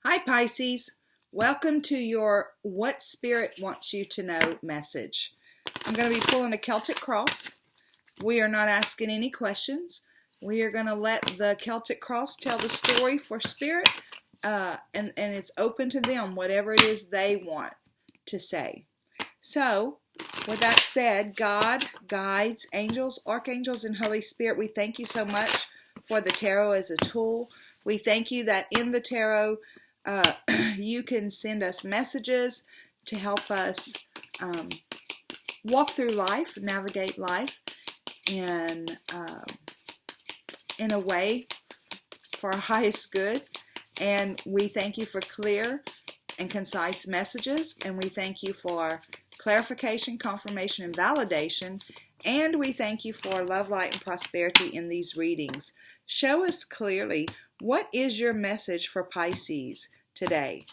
Hi Pisces, welcome to your What Spirit Wants You to Know message. I'm going to be pulling a Celtic cross. We are not asking any questions. We are going to let the Celtic cross tell the story for Spirit, and it's open to them, whatever it is they want to say. So, with that said, God, guides, angels, archangels, and Holy Spirit, we thank you so much for the tarot as a tool. We thank you that in the tarot, you can send us messages to help us walk through life, navigate life, and in a way for our highest good. And we thank you for clear and concise messages, and we thank you for clarification, confirmation, and validation, and we thank you for love, light, and prosperity in these readings. Show us clearly, what is your message for Pisces today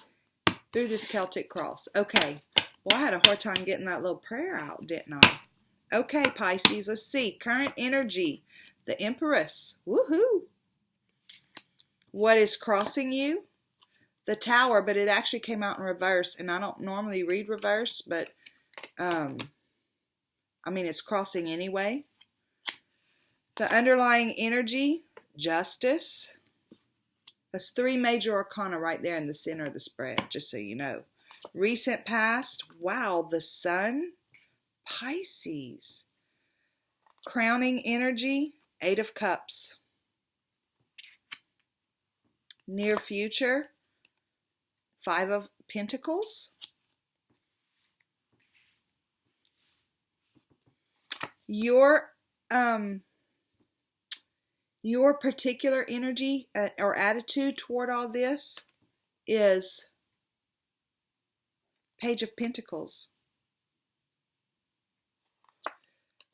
through this Celtic cross? Okay, well, I had a hard time getting that little prayer out, didn't I? Okay, Pisces, let's see. Current energy, the Empress. Woohoo! What is crossing you? The Tower, but it actually came out in reverse, and I don't normally read reverse, but it's crossing anyway. The underlying energy, Justice. That's three major arcana right there in the center of the spread, just so you know. Recent past, wow, the Sun, Pisces. Crowning energy, Eight of Cups. Near future, Five of Pentacles. Your particular energy or attitude toward all this is Page of Pentacles.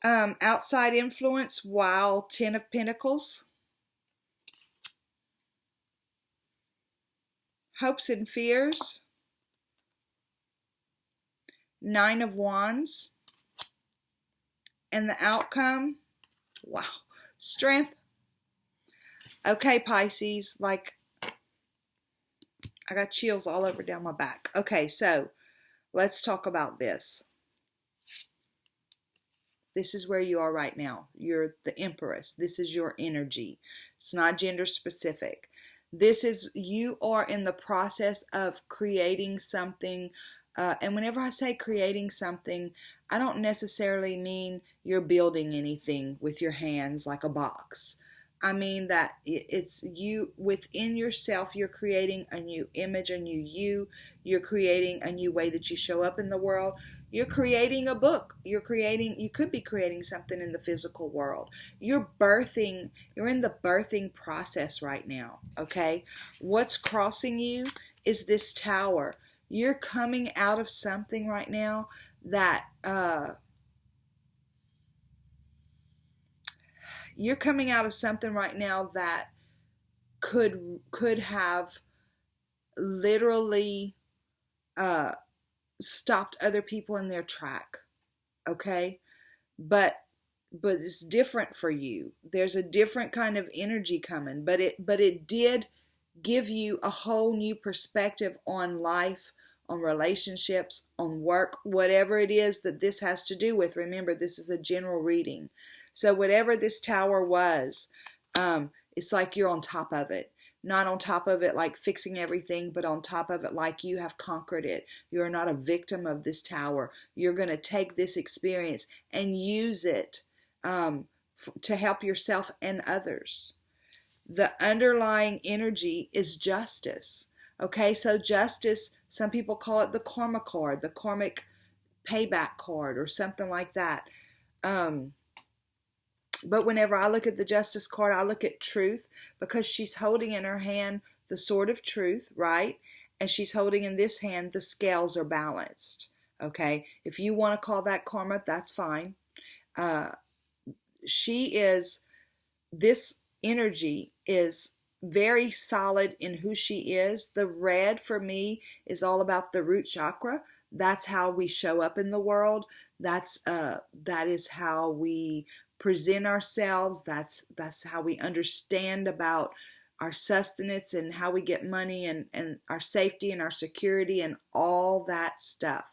Outside influence, wow, Ten of Pentacles. Hopes and fears, Nine of Wands. And the outcome, wow, Strength. Okay, Pisces, like I got chills all over down my back. Okay, so let's talk about this. This is where you are right now. You're the Empress. This is your energy. It's not gender specific. You are in the process of creating something. And whenever I say creating something, I don't necessarily mean you're building anything with your hands like a box. I mean that it's you within yourself. You're creating a new image, a new you. You're creating a new way that you show up in the world. You're creating a book. You could be creating something in the physical world. You're in the birthing process right now, okay? What's crossing you is this Tower. You're coming out of something right now that could have literally stopped other people in their track, okay? But it's different for you. There's a different kind of energy coming, but it did give you a whole new perspective on life, on relationships, on work, whatever it is that this has to do with. Remember, this is a general reading. So whatever this Tower was, it's like you're on top of it. Not on top of it like fixing everything, but on top of it like you have conquered it. You're not a victim of this Tower. You're going to take this experience and use it to help yourself and others. The underlying energy is Justice. Okay, so Justice, some people call it the Karma card, the karmic payback card, or something like that. But whenever I look at the Justice card, I look at truth, because she's holding in her hand the sword of truth, right? And she's holding in this hand, the scales are balanced. Okay, if you want to call that karma, that's fine. This energy is very solid in who she is. The red for me is all about the root chakra. That's how we show up in the world. That is how we present ourselves. That's how we understand about our sustenance and how we get money and our safety and our security and all that stuff.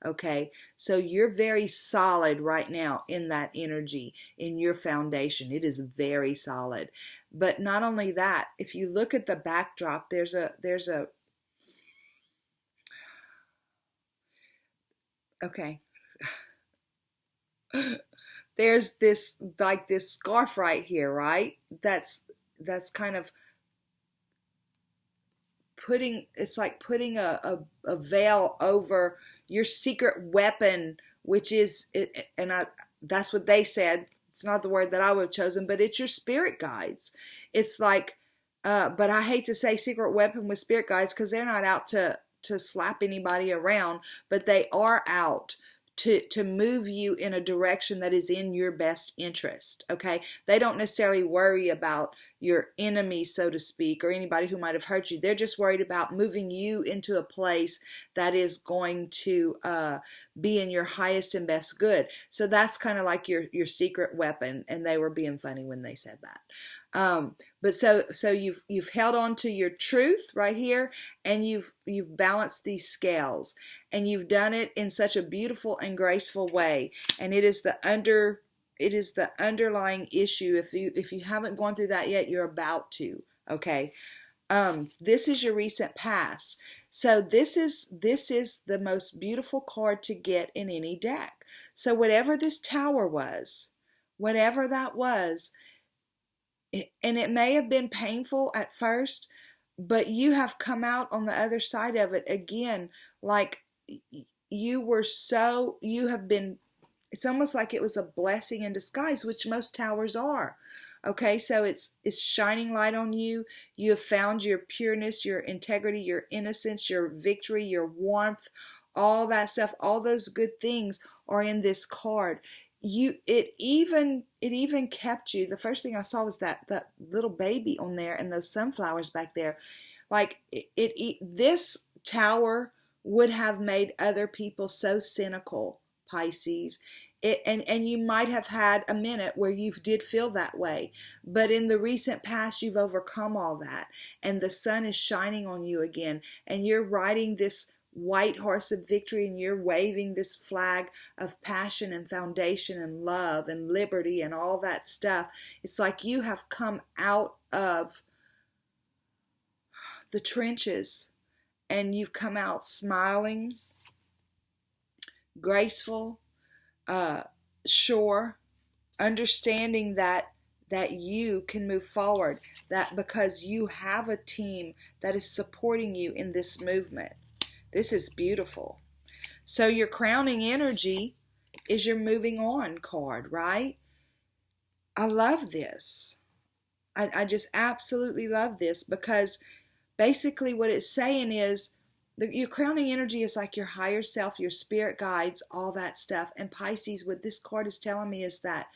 Okay, so you're very solid right now in that energy, in your foundation. It is very solid. But not only that, if you look at the backdrop, there's a okay. There's this like this scarf right here, right? That's kind of it's like putting a veil over your secret weapon, which is it, and that's what they said. It's not the word that I would have chosen, but it's your spirit guides. It's like, but I hate to say secret weapon with spirit guides because they're not out to slap anybody around, but they are out to move you in a direction that is in your best interest. Okay, they don't necessarily worry about your enemies, so to speak, or anybody who might have hurt you. They're just worried about moving you into a place that is going to be in your highest and best good. So that's kind of like your secret weapon, and they were being funny when they said that. But so you've held on to your truth right here, and you've balanced these scales, and you've done it in such a beautiful and graceful way. And it is the underlying issue. If you haven't gone through that yet, you're about to. Okay. This is your recent past. So this is the most beautiful card to get in any deck. So whatever this Tower was, whatever that was, and it may have been painful at first, but you have come out on the other side of it again, like you have been, it's almost like it was a blessing in disguise, which most towers are. Okay, so it's shining light on you. You have found your pureness, your integrity, your innocence, your victory, your warmth, all that stuff, all those good things are in this card. It even kept you. The first thing I saw was that little baby on there and those sunflowers back there. Like this Tower would have made other people so cynical, Pisces. And you might have had a minute where you did feel that way, but in the recent past you've overcome all that, and the sun is shining on you again, and you're riding this white horse of victory, and you're waving this flag of passion and foundation and love and liberty and all that stuff. It's like you have come out of the trenches and you've come out smiling, graceful, sure, understanding that you can move forward, that because you have a team that is supporting you in this movement. This is beautiful. So your crowning energy is your moving on card, right? I love this. I just absolutely love this, because basically what it's saying is your crowning energy is like your higher self, your spirit guides, all that stuff. And Pisces, what this card is telling me is that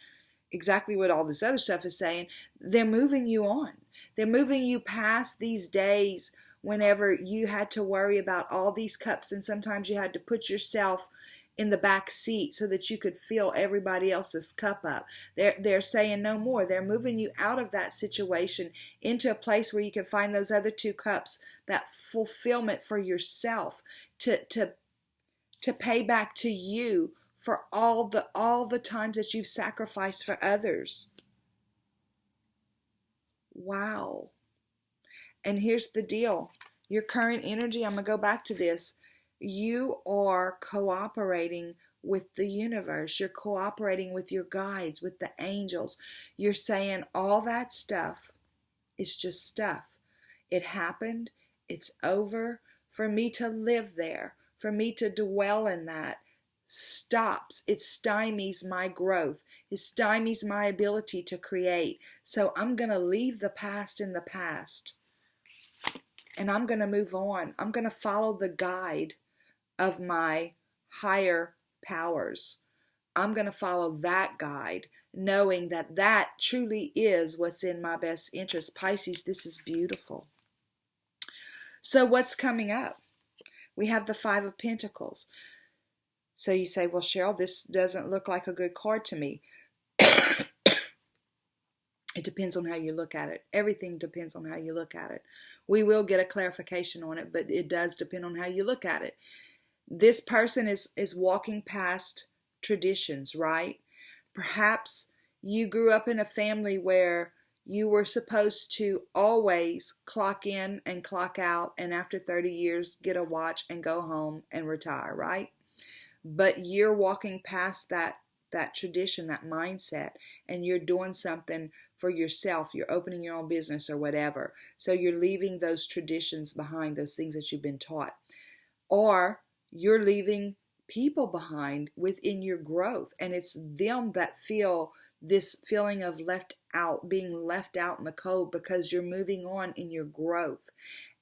exactly what all this other stuff is saying. They're moving you on. They're moving you past these days whenever you had to worry about all these cups, and sometimes you had to put yourself in the back seat so that you could fill everybody else's cup up. They're saying no more. They're moving you out of that situation into a place where you can find those other two cups, that fulfillment for yourself, to pay back to you for all the times that you've sacrificed for others. Wow. And here's the deal. Your current energy, I'm going to go back to this. You are cooperating with the universe. You're cooperating with your guides, with the angels. You're saying all that stuff is just stuff. It happened. It's over. For me to live there, for me to dwell in that, stops. It stymies my growth. It stymies my ability to create. So I'm going to leave the past in the past. And I'm going to move on. I'm going to follow the guide of my higher powers. I'm going to follow that guide, knowing that that truly is what's in my best interest. Pisces, this is beautiful. So what's coming up? We have the Five of Pentacles. So you say, well, Cheryl, this doesn't look like a good card to me. It It depends on how you look at it. Everything depends on how you look at it. We will get a clarification on it, but it does depend on how you look at it. This person is walking past traditions, right? Perhaps you grew up in a family where you were supposed to always clock in and clock out, and after 30 years get a watch and go home and retire, right? But you're walking past that tradition, that mindset, and you're doing something for yourself. You're opening your own business or whatever. So you're leaving those traditions behind, those things that you've been taught. Or you're leaving people behind within your growth, and it's them that feel this feeling of left out, being left out in the cold, because you're moving on in your growth,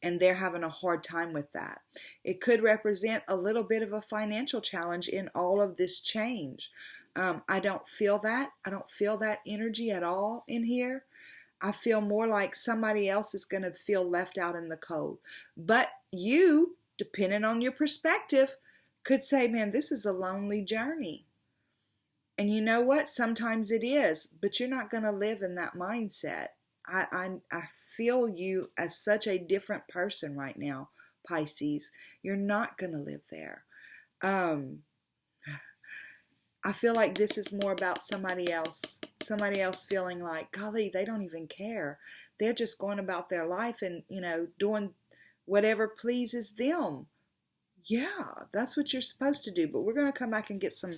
and they're having a hard time with that. It could represent a little bit of a financial challenge in all of this change. I don't feel that. I don't feel that energy at all in here. I feel more like somebody else is going to feel left out in the cold. But you, depending on your perspective, could say, man, this is a lonely journey. And you know what? Sometimes it is, but you're not going to live in that mindset. I feel you as such a different person right now, Pisces. You're not going to live there. I feel like this is more about somebody else feeling like, golly, they don't even care. They're just going about their life and, doing whatever pleases them. Yeah, that's what you're supposed to do. But we're going to come back and get some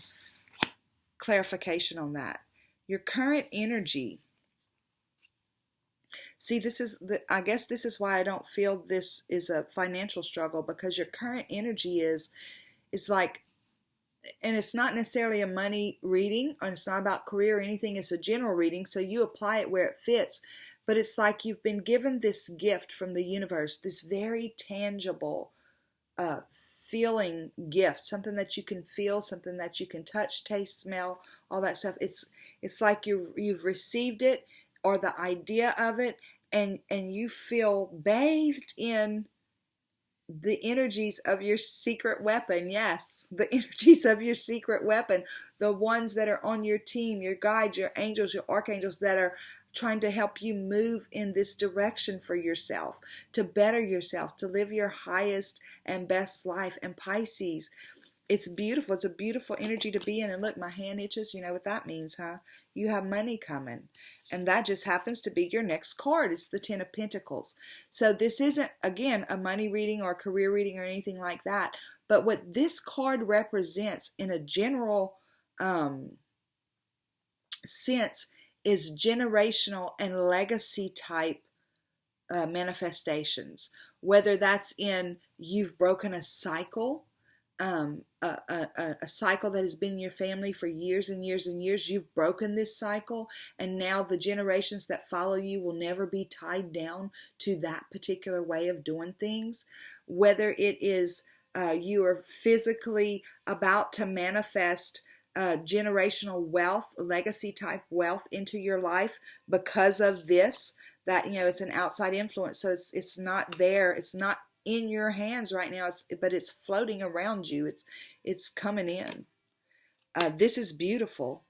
clarification on that. Your current energy. See, I guess this is why I don't feel this is a financial struggle, because your current energy is like, and it's not necessarily a money reading, and it's not about career or anything. It's a general reading, so you apply it where it fits. But it's like you've been given this gift from the universe, this very tangible feeling gift, something that you can feel, something that you can touch, taste, smell, all that stuff. It's like you've received it, or the idea of it, and you feel bathed in the energies of your secret weapon. Yes, the energies of your secret weapon, the ones that are on your team, your guides, your angels, your archangels, that are trying to help you move in this direction for yourself, to better yourself, to live your highest and best life. And Pisces, it's beautiful. It's a beautiful energy to be in. And look, my hand itches. You know what that means, huh? You have money coming. And that just happens to be your next card. It's the Ten of Pentacles. So this isn't, again, a money reading or a career reading or anything like that. But what this card represents in a general sense is generational and legacy type manifestations. Whether that's in you've broken a cycle, a cycle that has been in your family for years and years and years. You've broken this cycle, and now the generations that follow you will never be tied down to that particular way of doing things. Whether it is you are physically about to manifest generational wealth, legacy type wealth into your life because of this, that, it's an outside influence. So it's not there. It's not in your hands right now, but it's floating around you. It's coming in. This is beautiful.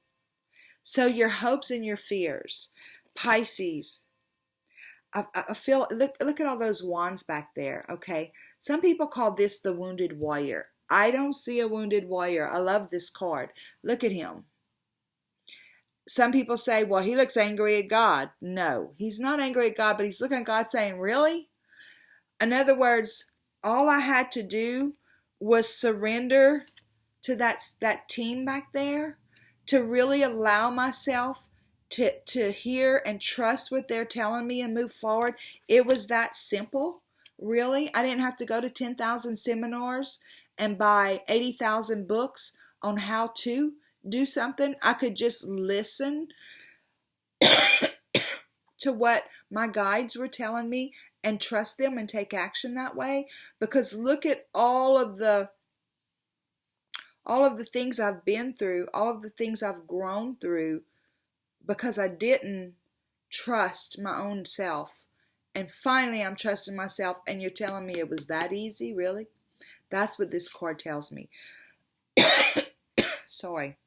So your hopes and your fears, Pisces. I feel, look at all those wands back there. Okay, some people call this the wounded warrior. I don't see a wounded warrior. I love this card. Look at him. Some people say, well, he looks angry at God. No, he's not angry at God, but he's looking at God saying, really? In other words, all I had to do was surrender to that team back there, to really allow myself to hear and trust what they're telling me and move forward. It was that simple, really. I didn't have to go to 10,000 seminars and buy 80,000 books on how to do something. I could just listen to what my guides were telling me and trust them and take action that way. Because look at all of the things I've been through, all of the things I've grown through, because I didn't trust my own self. And finally I'm trusting myself, and you're telling me it was that easy, really? That's what this card tells me. Sorry.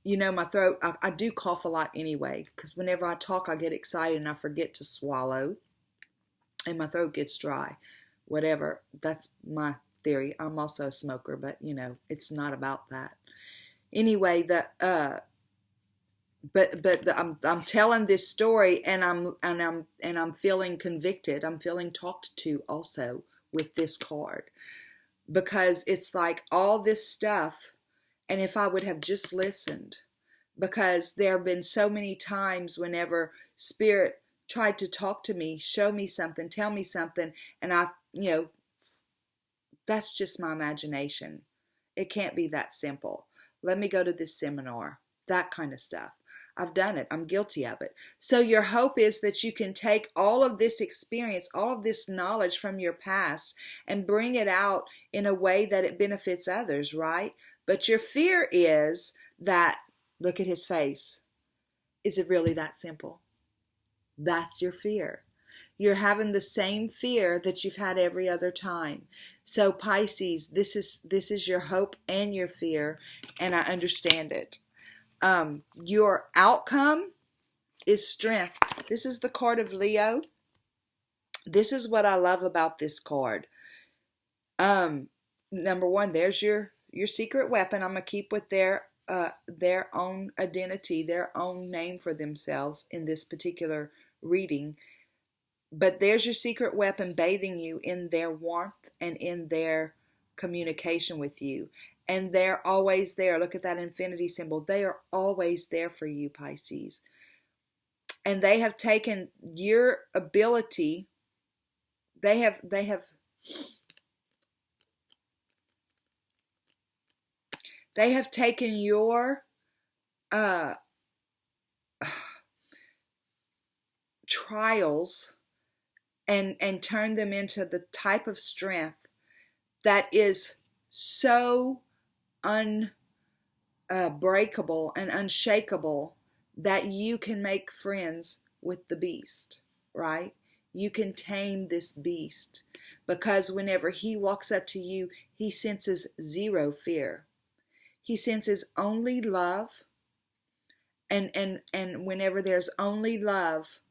You know, my throat, I do cough a lot anyway, because whenever I talk, I get excited and I forget to swallow, and my throat gets dry. Whatever, that's my theory. I'm also a smoker, but you know, it's not about that. Anyway, I'm telling this story, and I'm feeling convicted. I'm feeling talked to also with this card, because it's like all this stuff, and if I would have just listened, because there have been so many times whenever Spirit tried to talk to me, show me something, tell me something, and that's just my imagination. It can't be that simple. Let me go to this seminar, that kind of stuff. I've done it. I'm guilty of it. So your hope is that you can take all of this experience, all of this knowledge from your past, and bring it out in a way that it benefits others, right? But your fear is that, look at his face. Is it really that simple? That's your fear. You're having the same fear that you've had every other time. So Pisces, this is your hope and your fear, and I understand it. Your outcome is strength. This is the card of Leo. This is what I love about this card. Number one, there's your secret weapon. I'm gonna keep with their own identity, their own name for themselves in this particular reading. But there's your secret weapon bathing you in their warmth and in their communication with you. And they're always there. Look at that infinity symbol. They are always there for you, Pisces. And they have taken your ability. They have taken your trials and turned them into the type of strength that is so unbreakable and unshakable that you can make friends with the beast, right? You can tame this beast, because whenever he walks up to you, he senses zero fear. He senses only love, and whenever there's only love,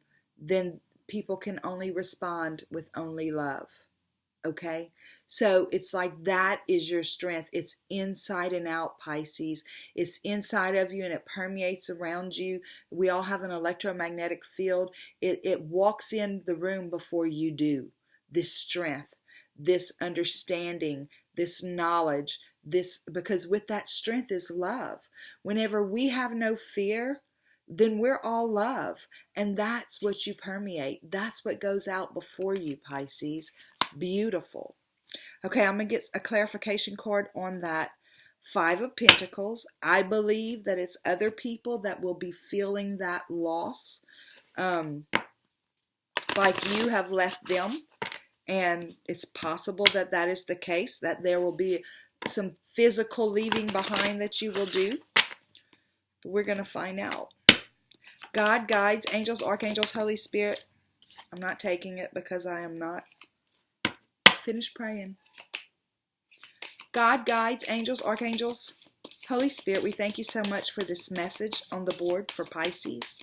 then people can only respond with only love. Okay, so it's like that is your strength. It's inside and out, Pisces. It's inside of you and it permeates around you. We all have an electromagnetic field. It walks in the room before you do. This strength, this understanding, this knowledge, because with that strength is love. Whenever we have no fear, then we're all love. And that's what you permeate. That's what goes out before you, Pisces. Beautiful. Okay, I'm going to get a clarification card on that Five of Pentacles. I believe that it's other people that will be feeling that loss. Like you have left them. And it's possible that that is the case, that there will be some physical leaving behind that you will do. But we're going to find out. God, guides, angels, archangels, Holy Spirit. I'm not taking it because I am not finished praying. God, guides, angels, archangels, Holy Spirit, we thank you so much for this message on the board for Pisces.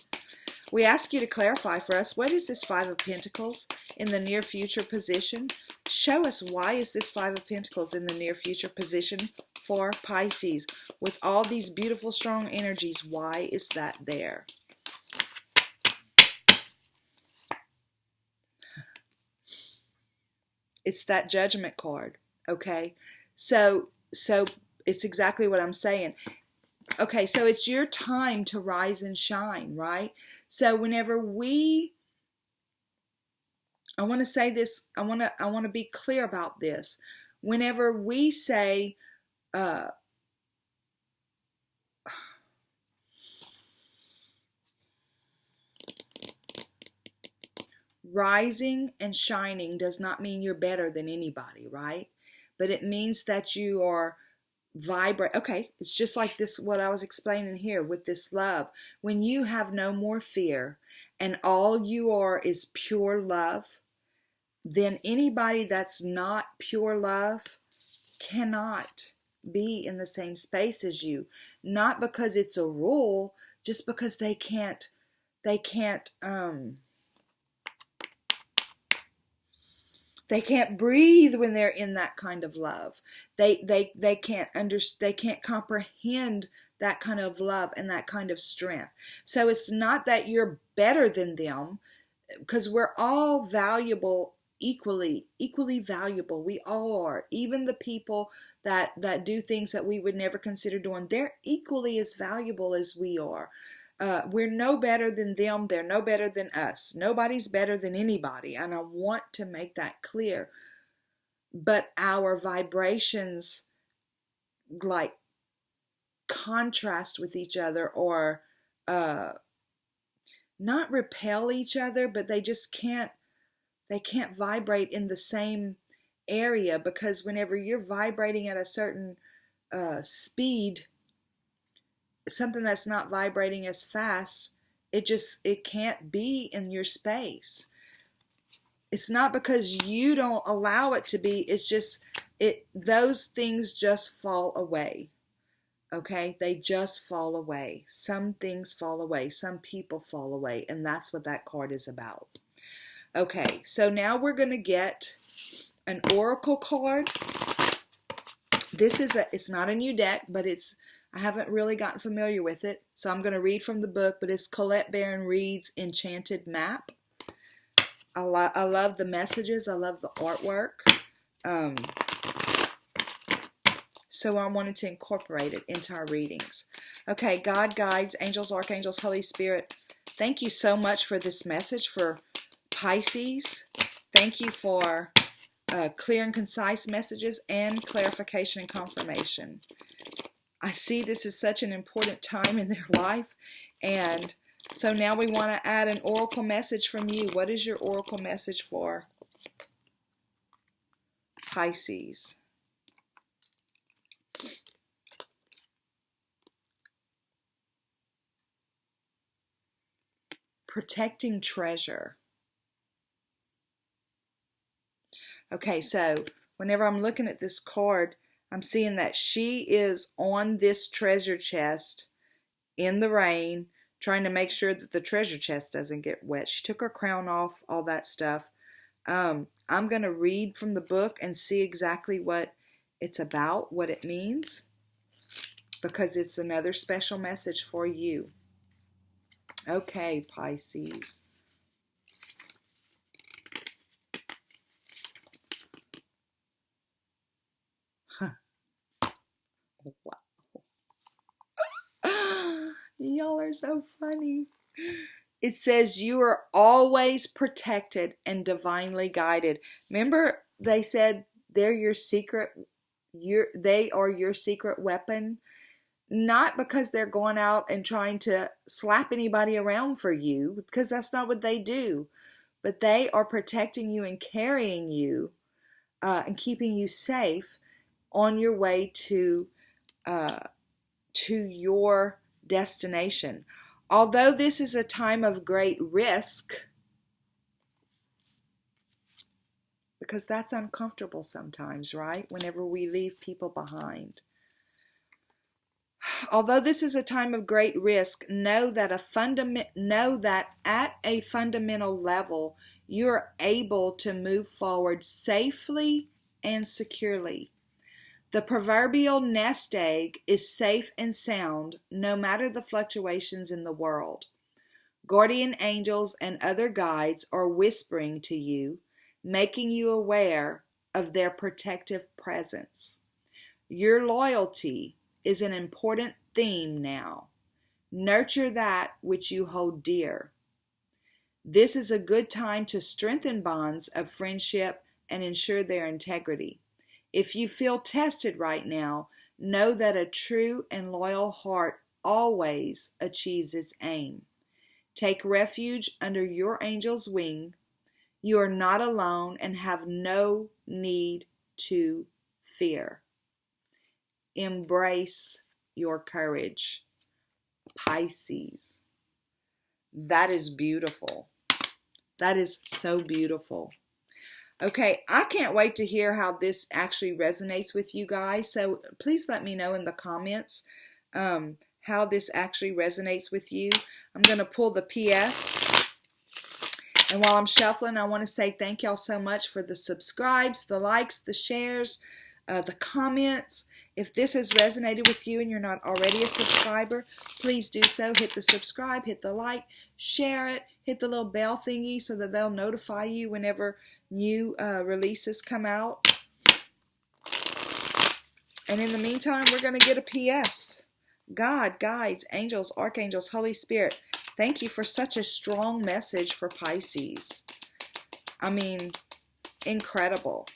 We ask you to clarify for us, what is this Five of Pentacles in the near future position? Show us, why is this Five of Pentacles in the near future position for Pisces? With all these beautiful, strong energies, why is that there? It's that Judgment card, okay? So it's exactly what I'm saying. Okay, so it's your time to rise and shine, right? So whenever I want to say this, I want to be clear about this. Whenever we say rising and shining does not mean you're better than anybody, right? But it means that you are vibrate. Okay, it's just like this, what I was explaining here with this love. When you have no more fear and all you are is pure love, then anybody that's not pure love cannot be in the same space as you. Not because it's a rule, just because they can't breathe when they're in that kind of love. They can't comprehend that kind of love and that kind of strength. So it's not that you're better than them, because we're all valuable, equally valuable. We all are. Even the people that do things that we would never consider doing, they're equally as valuable as we are. We're no better than them. They're no better than us. Nobody's better than anybody. And I want to make that clear. But our vibrations like contrast with each other, or not repel each other, but they can't vibrate in the same area, because whenever you're vibrating at a certain speed, something that's not vibrating as fast, it can't be in your space. It's not because you don't allow it to be, it's just those things just fall away. Okay, they just fall away. Some things fall away, some people fall away, and that's what that card is about. Okay, so now we're going to get an oracle card. It's not a new deck, but I haven't really gotten familiar with it, so I'm going to read from the book, but it's Colette Baron Reed's Enchanted Map. I love the messages. I love the artwork. So I wanted to incorporate it into our readings. Okay, God, guides, angels, archangels, Holy Spirit, thank you so much for this message for Pisces. Thank you for clear and concise messages and clarification and confirmation. I see this is such an important time in their life, and so now we want to add an oracle message from you. What is your oracle message for Pisces? Protecting treasure. Okay, so whenever I'm looking at this card, I'm seeing that she is on this treasure chest in the rain, trying to make sure that the treasure chest doesn't get wet. She took her crown off, all that stuff. I'm going to read from the book and see exactly what it's about, what it means, because it's another special message for you. Okay, Pisces. Wow. Y'all are so funny. It says you are always protected and divinely guided. Remember, they said they're your secret. They are your secret weapon. Not because they're going out and trying to slap anybody around for you, because that's not what they do. But they are protecting you and carrying you and keeping you safe on your way to your destination. Although this is a time of great risk, because that's uncomfortable sometimes, right? Whenever we leave people behind. Although this is a time of great risk, know that at a fundamental level, you're able to move forward safely and securely. The proverbial nest egg is safe and sound, no matter the fluctuations in the world. Guardian angels and other guides are whispering to you, making you aware of their protective presence. Your loyalty is an important theme now. Nurture that which you hold dear. This is a good time to strengthen bonds of friendship and ensure their integrity. If you feel tested right now, know that a true and loyal heart always achieves its aim. Take refuge under your angel's wing. You are not alone and have no need to fear. Embrace your courage. Pisces. That is beautiful. That is so beautiful. Okay, I can't wait to hear how this actually resonates with you guys. So please let me know in the comments how this actually resonates with you. I'm going to pull the PS. And while I'm shuffling, I want to say thank y'all so much for the subscribes, the likes, the shares, the comments. If this has resonated with you and you're not already a subscriber, please do so. Hit the subscribe, hit the like, share it, hit the little bell thingy so that they'll notify you whenever new releases come out. And in the meantime, we're going to get a PS. God, guides, angels, archangels, Holy Spirit, thank you for such a strong message for Pisces. I mean, incredible.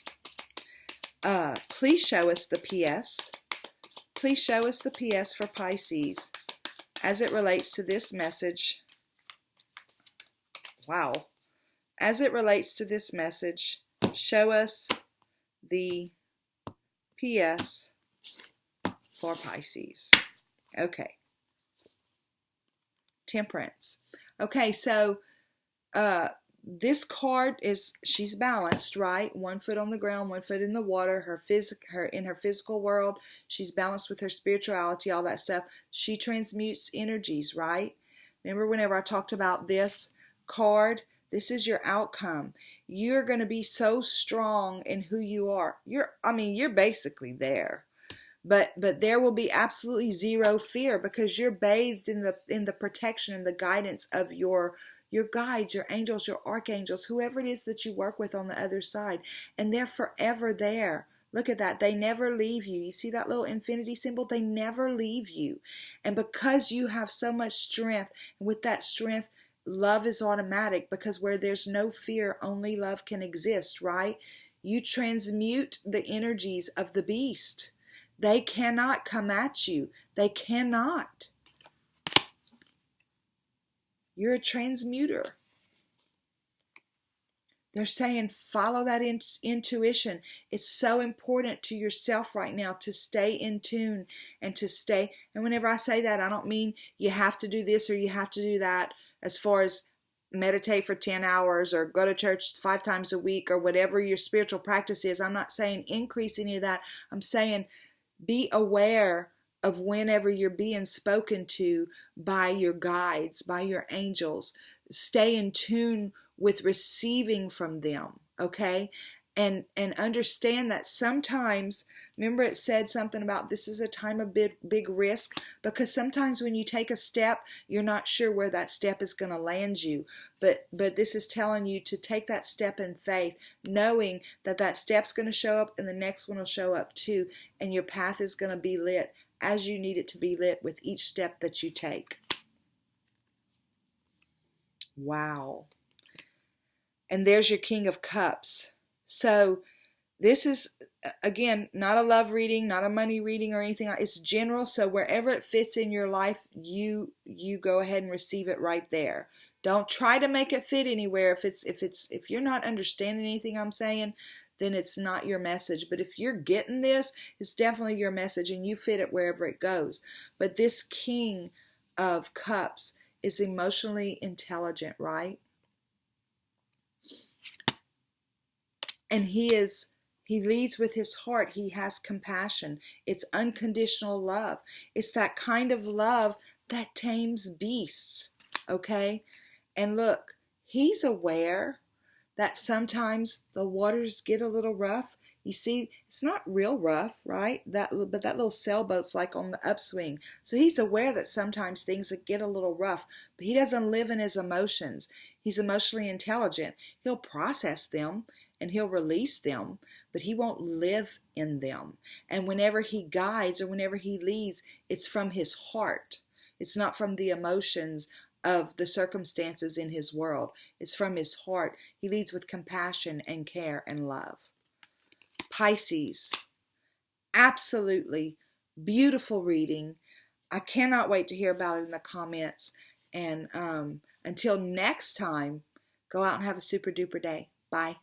Please show us the PS. Please show us the PS for Pisces as it relates to this message. Wow. As it relates to this message, show us the PS for Pisces. Okay. Temperance. Okay, so this card is, she's balanced, right? 1 foot on the ground, 1 foot in the water. In her physical world, she's balanced with her spirituality, all that stuff. She transmutes energies, right? Remember whenever I talked about this card? This is your outcome. You're going to be so strong in who you are. You're basically there. But there will be absolutely zero fear because you're bathed in the protection and the guidance of your guides, your angels, your archangels, whoever it is that you work with on the other side. And they're forever there. Look at that. They never leave you. You see that little infinity symbol? They never leave you. And because you have so much strength, and with that strength, love is automatic, because where there's no fear, only love can exist, right? You transmute the energies of the beast. They cannot come at you. They cannot. You're a transmuter. They're saying follow that intuition. It's so important to yourself right now to stay in tune and to stay. And whenever I say that, I don't mean you have to do this or you have to do that, as far as meditate for 10 hours or go to church 5 times a week or whatever your spiritual practice is. I'm not saying increase any of that. I'm saying be aware of whenever you're being spoken to by your guides, by your angels. Stay in tune with receiving from them, okay? And understand that sometimes, remember it said something about this is a time of big risk, because sometimes when you take a step, you're not sure where that step is going to land you. But this is telling you to take that step in faith, knowing that that step's going to show up and the next one will show up too, and your path is going to be lit as you need it to be lit with each step that you take. Wow. And there's your King of Cups. So this is, again, not a love reading, not a money reading or anything. It's general. So wherever it fits in your life, you go ahead and receive it right there. Don't try to make it fit anywhere. If you're not understanding anything I'm saying, then it's not your message. But if you're getting this, it's definitely your message and you fit it wherever it goes. But this King of Cups is emotionally intelligent, right? And he leads with his heart. He has compassion. It's unconditional love. It's that kind of love that tames beasts, okay? And look, he's aware that sometimes the waters get a little rough. You see, it's not real rough, right? But that little sailboat's like on the upswing. So he's aware that sometimes things get a little rough, but he doesn't live in his emotions. He's emotionally intelligent. He'll process them and he'll release them, but he won't live in them. And whenever he guides or whenever he leads, it's from his heart. It's not from the emotions of the circumstances in his world. It's from his heart. He leads with compassion and care and love. Pisces, absolutely beautiful reading. I cannot wait to hear about it in the comments. And until next time, go out and have a super duper day. Bye.